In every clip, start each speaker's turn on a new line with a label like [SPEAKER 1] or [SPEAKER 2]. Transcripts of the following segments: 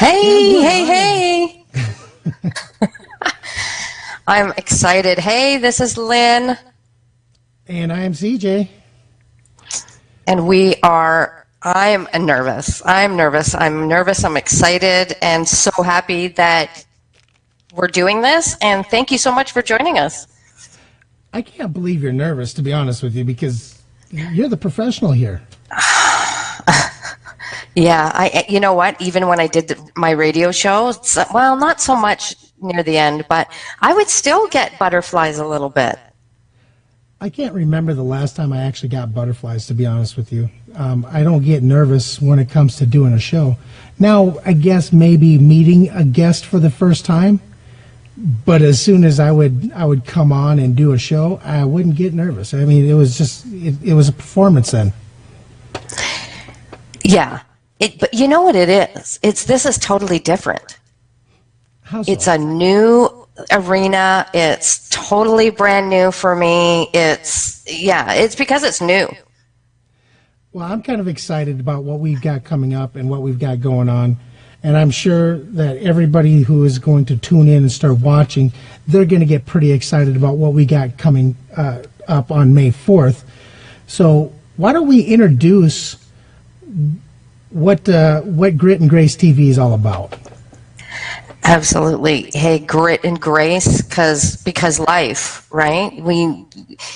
[SPEAKER 1] Hey, hey, hey. I'm excited. Hey, this is Lynn.
[SPEAKER 2] And I am CJ.
[SPEAKER 1] And I'm nervous. I'm nervous. I'm excited and so happy that we're doing this. And thank you so much for joining us.
[SPEAKER 2] I can't believe you're nervous, to be honest with you, because you're the professional here.
[SPEAKER 1] Yeah, you know what? Even when I did my radio show, well, not so much near the end, but I would still get butterflies a little bit.
[SPEAKER 2] I can't remember the last time I actually got butterflies, to be honest with you. I don't get nervous when it comes to doing a show. Now, I guess maybe meeting a guest for the first time, but as soon as I would come on and do a show, I wouldn't get nervous. I mean, it was just, it was a performance then.
[SPEAKER 1] Yeah. But you know what it is? This is totally different.
[SPEAKER 2] How so?
[SPEAKER 1] It's a new arena. It's totally brand new for me. It's because it's new.
[SPEAKER 2] Well, I'm kind of excited about what we've got coming up and what we've got going on. And I'm sure that everybody who is going to tune in and start watching, they're going to get pretty excited about what we got coming up on May 4th. So why don't we introduce what Grit and Grace TV is all about?
[SPEAKER 1] Absolutely. Hey, grit and grace, because life, right?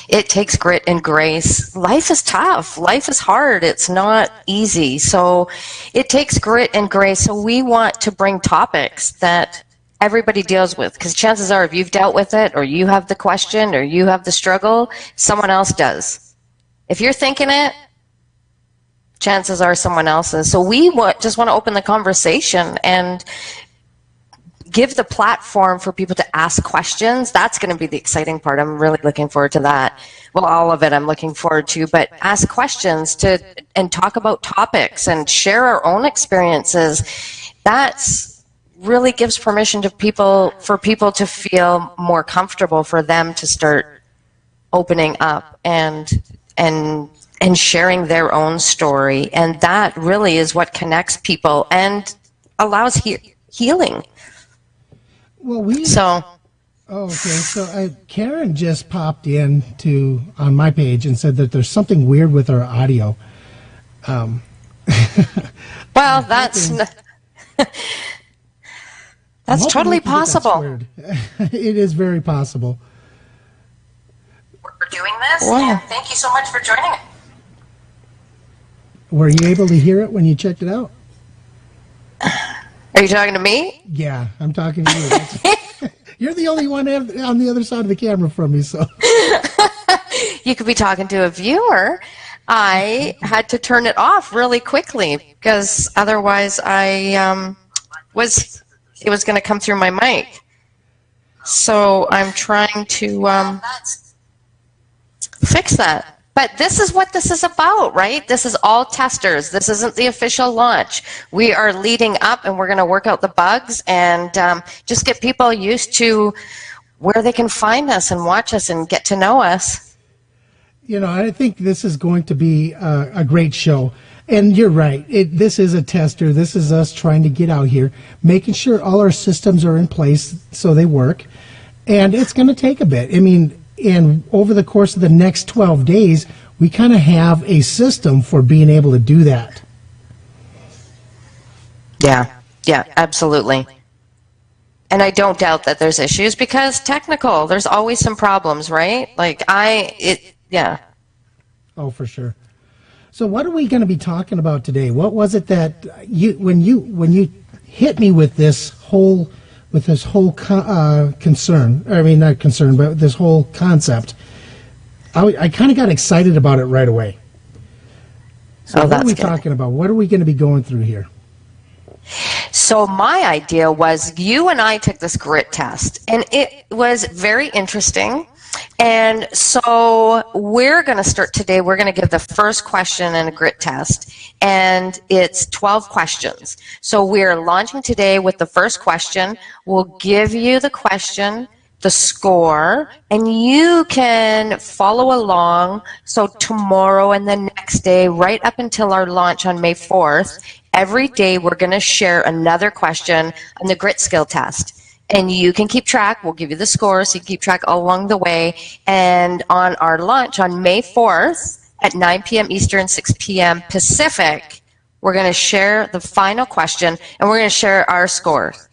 [SPEAKER 1] It takes grit and grace. Life is tough. Life is hard. It's not easy. So it takes grit and grace. So we want to bring topics that everybody deals with, because chances are if you've dealt with it, or you have the question, or you have the struggle, someone else does. If you're thinking it, chances are someone else is. So we just want to open the conversation and give the platform for people to ask questions. That's going to be the exciting part. I'm really looking forward to that. Well, all of it I'm looking forward to, but ask questions and talk about topics and share our own experiences. That's really gives permission to people to feel more comfortable, for them to start opening up and sharing their own story. And that really is what connects people and allows healing.
[SPEAKER 2] Well, So Karen just popped in on my page and said that there's something weird with our audio.
[SPEAKER 1] Well, that's totally possible.
[SPEAKER 2] It is very possible.
[SPEAKER 1] We're doing this, and thank you so much for joining us.
[SPEAKER 2] Were you able to hear it when you checked it out?
[SPEAKER 1] Are you talking to me?
[SPEAKER 2] Yeah, I'm talking to you. You're the only one on the other side of the camera from me, so.
[SPEAKER 1] You could be talking to a viewer. I had to turn it off really quickly, because otherwise it was going to come through my mic. So I'm trying to fix that. But this is what this is about, right? This is all testers. This isn't the official launch. We are leading up, and we're going to work out the bugs and just get people used to where they can find us and watch us and get to know us.
[SPEAKER 2] You know, I think this is going to be a great show. And you're right. This is a tester. This is us trying to get out here, making sure all our systems are in place so they work. And it's going to take a bit. I mean, and over the course of the next 12 days, we kind of have a system for being able to do that.
[SPEAKER 1] Yeah, absolutely. And I don't doubt that there's issues, because there's always some problems, right? Yeah.
[SPEAKER 2] Oh, for sure. So what are we going to be talking about today? What was it that when you hit me with this whole concern, I mean, not concern, but this whole concept, I kind of got excited about it right away. So what are we talking about? What are we going to be going through here?
[SPEAKER 1] So my idea was, you and I took this grit test, and it was very interesting. And so we're going to start today. We're going to give the first question in a grit test, and it's 12 questions. So we're launching today with the first question. We'll give you the question, the score, and you can follow along. So tomorrow and the next day, right up until our launch on May 4th, every day we're going to share another question on the grit skill test. And you can keep track. We'll give you the scores, so you can keep track all along the way. And on our lunch on May 4th at 9 p.m. Eastern, 6 p.m. Pacific, we're going to share the final question, and we're going to share our scores.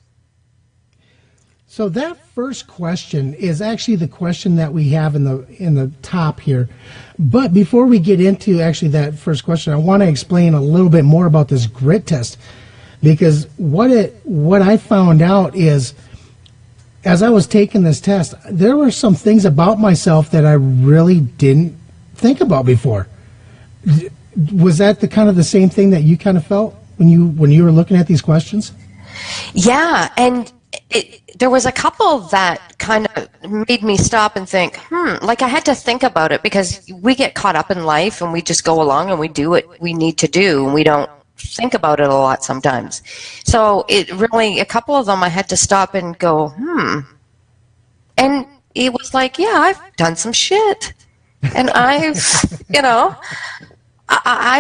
[SPEAKER 2] So that first question is actually the question that we have in the top here. But before we get into actually that first question, I want to explain a little bit more about this grit test, because what I found out is, as I was taking this test, there were some things about myself that I really didn't think about before. Was that the kind of the same thing that you kind of felt when you were looking at these questions?
[SPEAKER 1] Yeah, and there was a couple that kind of made me stop and think, like I had to think about it, because we get caught up in life and we just go along and we do what we need to do, and we don't think about it a lot sometimes. So a couple of them I had to stop and go, and it was like, yeah, I've done some shit, and I've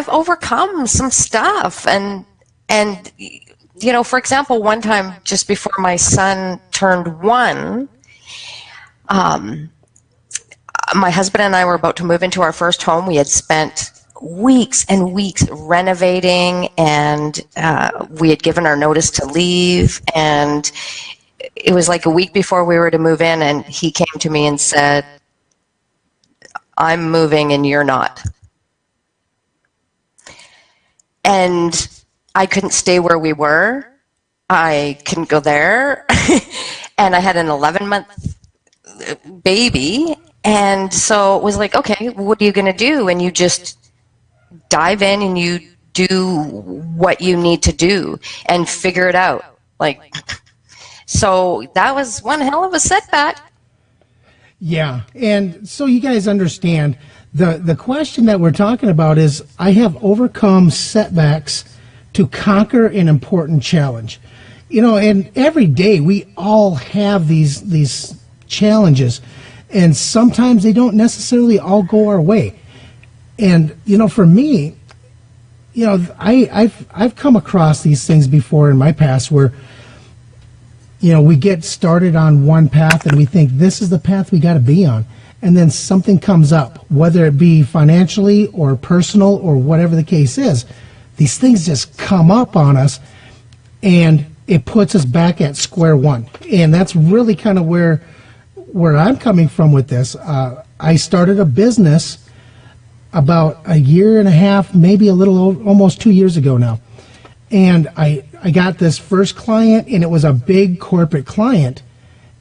[SPEAKER 1] overcome some stuff, and for example, one time just before my son turned 1, my husband and I were about to move into our first home. We had spent weeks and weeks renovating, and we had given our notice to leave, and it was like a week before we were to move in, and he came to me and said, "I'm moving and you're not." And I couldn't stay where we were. I couldn't go there. And I had an 11-month baby. And so it was like, okay, what are you going to do? And you just dive in and you do what you need to do and figure it out. So that was one hell of a setback.
[SPEAKER 2] Yeah. And so you guys understand, the question that we're talking about is, I have overcome setbacks to conquer an important challenge. And every day we all have these challenges, and sometimes they don't necessarily all go our way. And for me, I've come across these things before in my past where we get started on one path and we think this is the path we got to be on, and then something comes up, whether it be financially or personal or whatever the case is. These things just come up on us, and it puts us back at square one. And that's really kind of where I'm coming from with this. I started a business about a year and a half, maybe almost 2 years ago now. And I got this first client, and it was a big corporate client.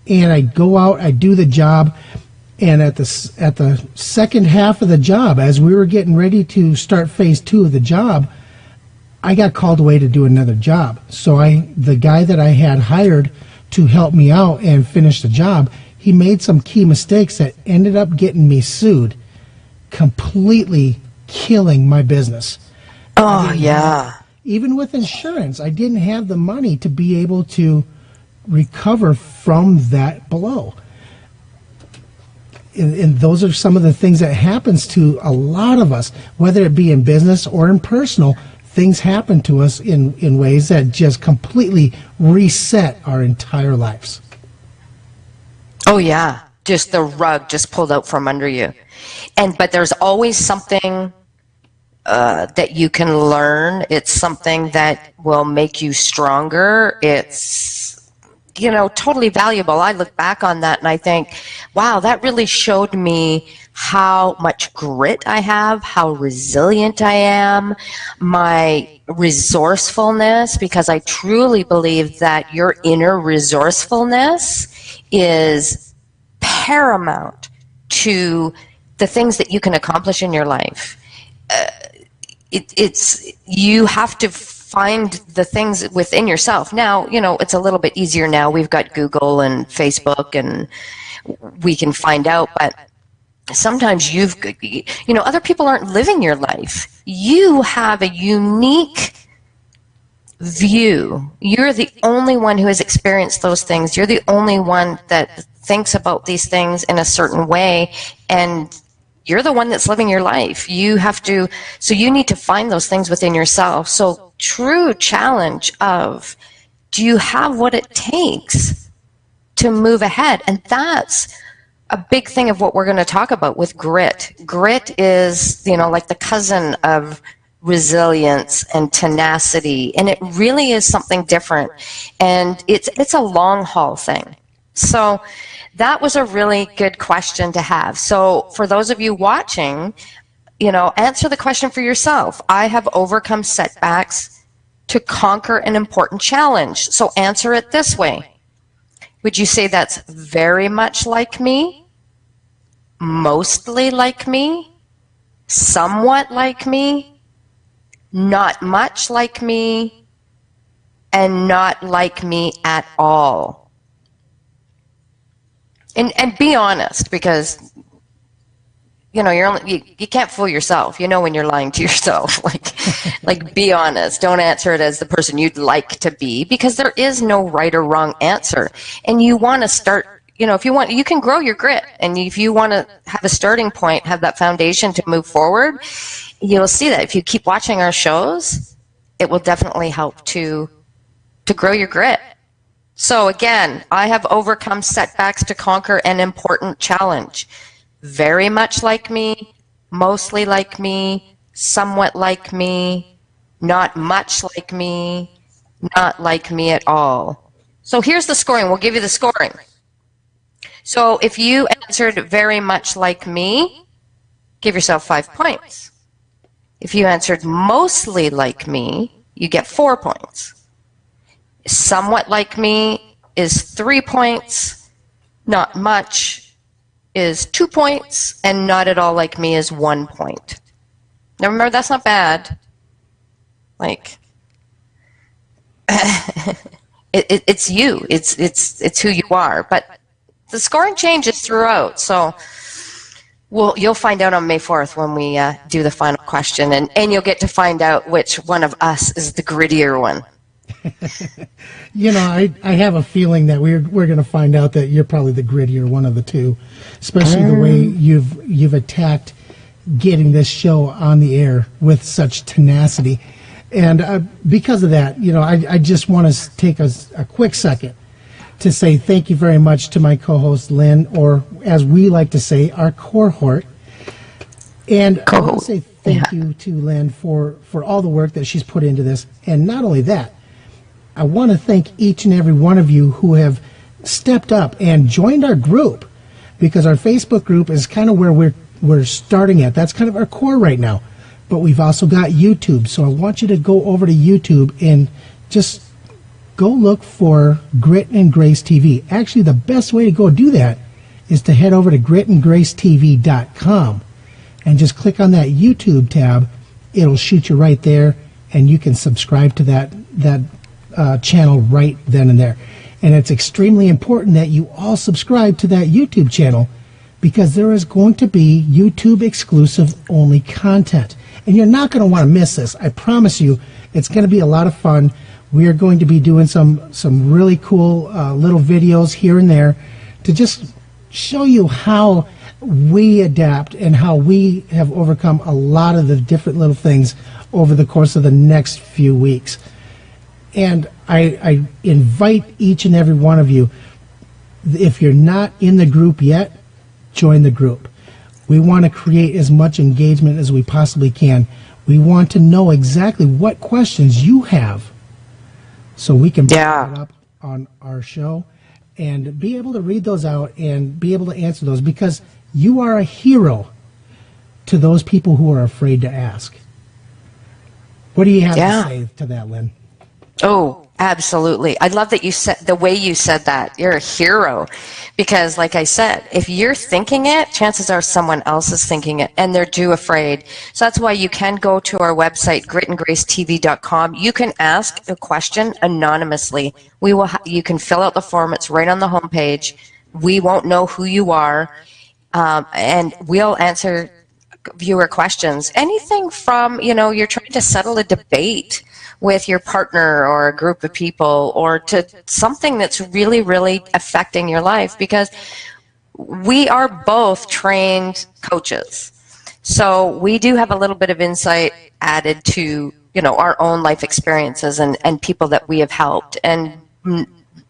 [SPEAKER 2] And I go out, I do the job, and at the second half of the job, as we were getting ready to start phase 2 of the job, I got called away to do another job. So the guy that I had hired to help me out and finish the job, he made some key mistakes that ended up getting me sued, completely killing my business.
[SPEAKER 1] Oh, yeah.
[SPEAKER 2] Even with insurance, I didn't have the money to be able to recover from that blow. And those are some of the things that happens to a lot of us, whether it be in business or in personal. Things happen to us in ways that just completely reset our entire lives.
[SPEAKER 1] Oh, yeah. Just the rug just pulled out from under you. But there's always something that you can learn. It's something that will make you stronger. It's, totally valuable. I look back on that and I think, wow, that really showed me how much grit I have, how resilient I am, my resourcefulness, because I truly believe that your inner resourcefulness is paramount to the things that you can accomplish in your life. You have to find the things within yourself. Now, it's a little bit easier now. We've got Google and Facebook, and we can find out, but sometimes other people aren't living your life. You have a unique view. You're the only one who has experienced those things. You're the only one that thinks about these things in a certain way, and you're the one that's living your life. So you need to find those things within yourself. So true challenge of, do you have what it takes to move ahead? And that's a big thing of what we're going to talk about with grit. Grit is, like the cousin of resilience and tenacity, and it really is something different. And it's a long haul thing. So that was a really good question to have. So for those of you watching, answer the question for yourself. I have overcome setbacks to conquer an important challenge. So answer it this way. Would you say that's very much like me, mostly like me, somewhat like me, not much like me, and not like me at all? And be honest, because you can't fool yourself. When you're lying to yourself. Like be honest. Don't answer it as the person you'd like to be, because there is no right or wrong answer. And you want to start, if you want, you can grow your grit. And if you want to have a starting point, have that foundation to move forward, you'll see that if you keep watching our shows, it will definitely help to grow your grit. So again, I have overcome setbacks to conquer an important challenge. Very much like me, mostly like me, somewhat like me, not much like me, not like me at all. So here's the scoring. We'll give you the scoring. So if you answered very much like me, give yourself 5 points. If you answered mostly like me, you get 4 points. Somewhat like me is 3 points. Not much is 2 points, and not at all like me is 1 point. Now remember, that's not bad. It's you. It's who you are. But the scoring changes throughout. So you'll find out on May 4th when we do the final question, and you'll get to find out which one of us is the grittier one.
[SPEAKER 2] I have a feeling that we're going to find out that you're probably the grittier one of the two, especially the way you've attacked getting this show on the air with such tenacity. And because of that, I just want to take a quick second to say thank you very much to my co-host Lynn, or as we like to say, our cohort. And I want to say thank you to Lynn for all the work that she's put into this. And not only that, I want to thank each and every one of you who have stepped up and joined our group, because our Facebook group is kind of where we're starting at. That's kind of our core right now. But we've also got YouTube. So I want you to go over to YouTube and just go look for Grit and Grace TV. Actually, the best way to go do that is to head over to gritandgracetv.com and just click on that YouTube tab. It'll shoot you right there, and you can subscribe to that channel right then and there. And it's extremely important that you all subscribe to that YouTube channel, because there is going to be YouTube exclusive only content, and you're not going to want to miss this. I promise you, it's going to be a lot of fun. We are going to be doing some really cool little videos here and there to just show you how we adapt and how we have overcome a lot of the different little things over the course of the next few weeks. And I invite each and every one of you, if you're not in the group yet, join the group. We want to create as much engagement as we possibly can. We want to know exactly what questions you have, so we can bring it up on our show and be able to read those out and be able to answer those, because you are a hero to those people who are afraid to ask. What do you have to say to that, Lynn?
[SPEAKER 1] Oh, absolutely. I love that you said the way you said that. You're a hero, because like I said, if you're thinking it, chances are someone else is thinking it, and they're too afraid. So that's why you can go to our website, gritandgracetv.com. You can ask a question anonymously. You can fill out the form. It's right on the homepage. We won't know who you are, and we'll answer viewer questions. Anything from, you're trying to settle a debate with your partner or a group of people, or to something that's really, really affecting your life, because we are both trained coaches. So we do have a little bit of insight added to our own life experiences and people that we have helped. And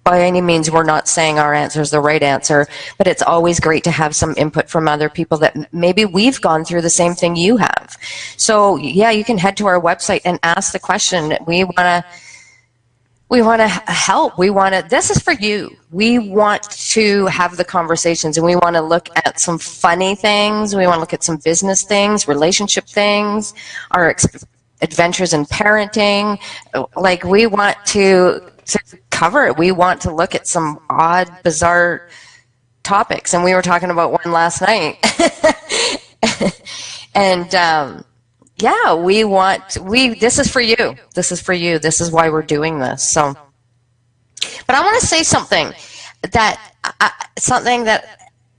[SPEAKER 1] by any means, we're not saying our answer is the right answer, but it's always great to have some input from other people that maybe we've gone through the same thing you have. So yeah, you can head to our website and ask the question. We want to help. This is for you. We want to have the conversations, and we want to look at some funny things. We want to look at some business things, relationship things, our adventures in parenting. Like, we want to cover it. We want to look at some odd, bizarre topics, and we were talking about one last night. And yeah, this is for you. This is for you. This is why we're doing this. So, but I want to say something that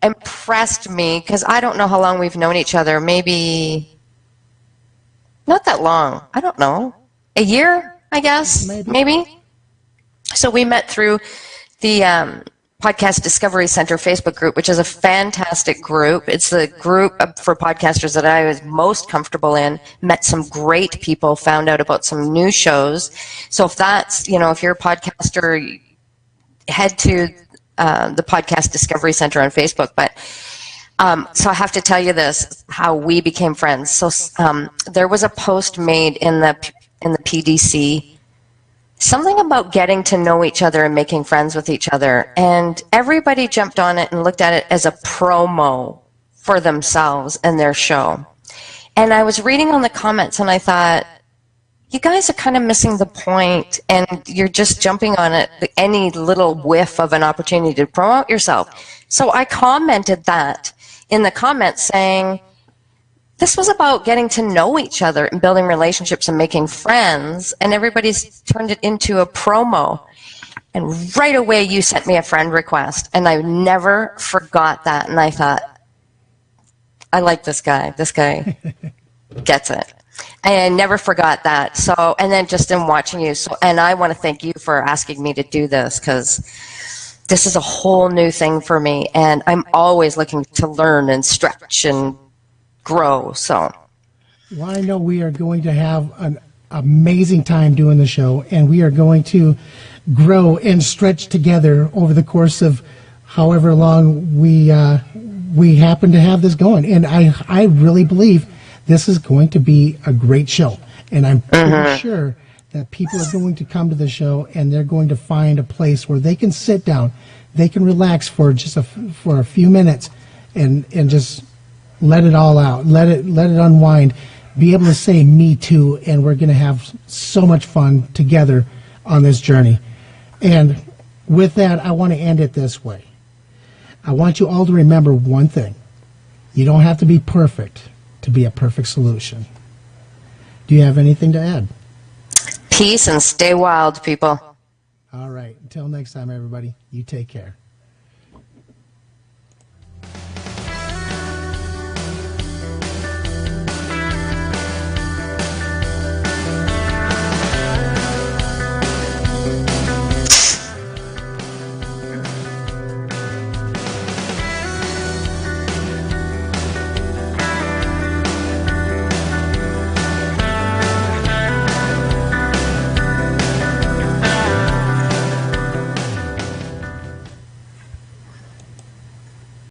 [SPEAKER 1] impressed me, because I don't know how long we've known each other. Maybe not that long. I don't know. A year, I guess. Maybe. So we met through the Podcast Discovery Center Facebook group, which is a fantastic group. It's the group for podcasters that I was most comfortable in. Met some great people, found out about some new shows. So if that's, if you're a podcaster, head to the Podcast Discovery Center on Facebook. But so I have to tell you this, how we became friends. So there was a post made in the PDC, something about getting to know each other and making friends with each other. And everybody jumped on it and looked at it as a promo for themselves and their show. And I was reading on the comments, and I thought, you guys are kind of missing the point, and you're just jumping on it, any little whiff of an opportunity to promote yourself. So I commented that in the comments, saying, this was about getting to know each other and building relationships and making friends, and everybody's turned it into a promo. And right away you sent me a friend request, and I never forgot that. And I thought, I like this guy. This guy gets it. And I never forgot that. So, and then just in watching you, and I want to thank you for asking me to do this, because this is a whole new thing for me, and I'm always looking to learn and stretch and grow. So,
[SPEAKER 2] well, I know we are going to have an amazing time doing the show, and we are going to grow and stretch together over the course of however long we happen to have this going. And I really believe this is going to be a great show, and I'm pretty sure that people are going to come to the show, and they're going to find a place where they can sit down, they can relax for just for a few minutes, and just let it all out, let it unwind, be able to say me too, and we're going to have so much fun together on this journey. And with that, I want to end it this way. I want you all to remember one thing. You don't have to be perfect to be a perfect solution. Do you have anything to add?
[SPEAKER 1] Peace and stay wild, people.
[SPEAKER 2] All right. Until next time, everybody, you take care.